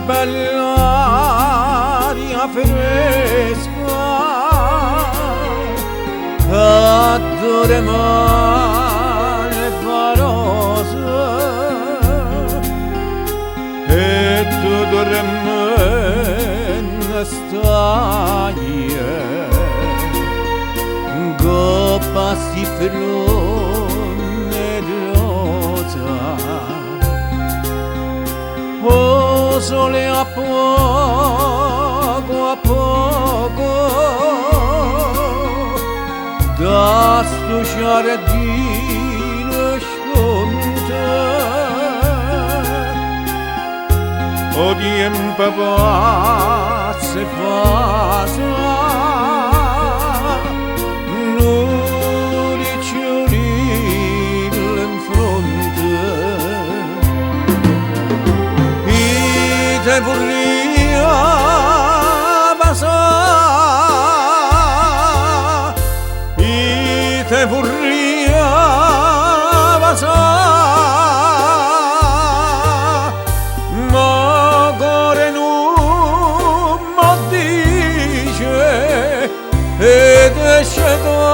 bella aria fresca che dorma le parose e tu dormi stai che passi rosa. Oh, sole a poco da sto giardino sconte o tempo pazzo e passa non ricciolino in fronte te vorria passare te vorria passare ma cuore non mi dice ed esce da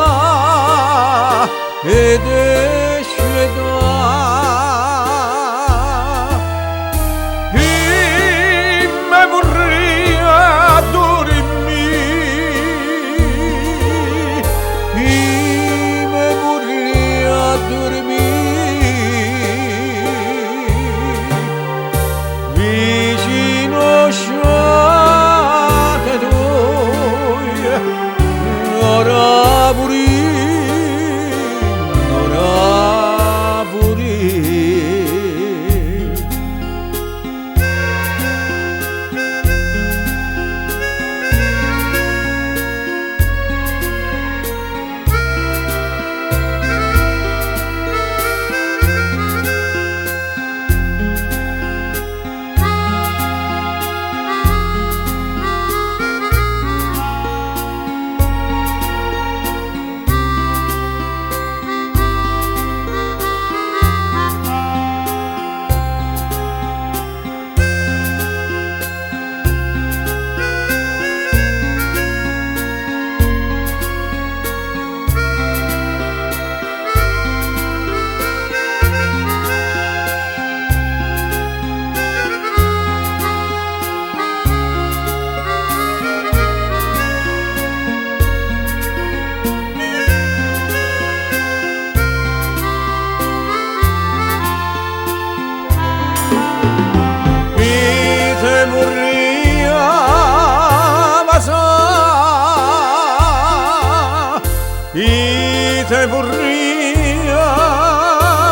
te vorria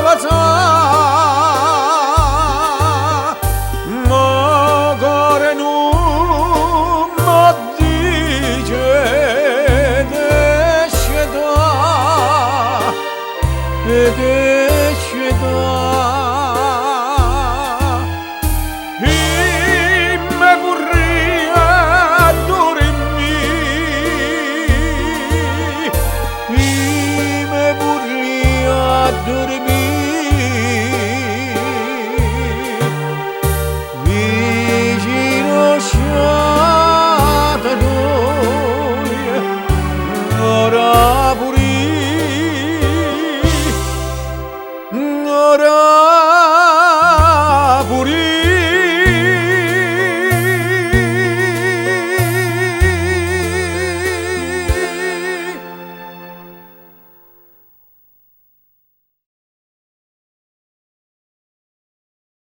passare ma cuore non mi dice ed esce da me vorria vicino sciata noi ora pure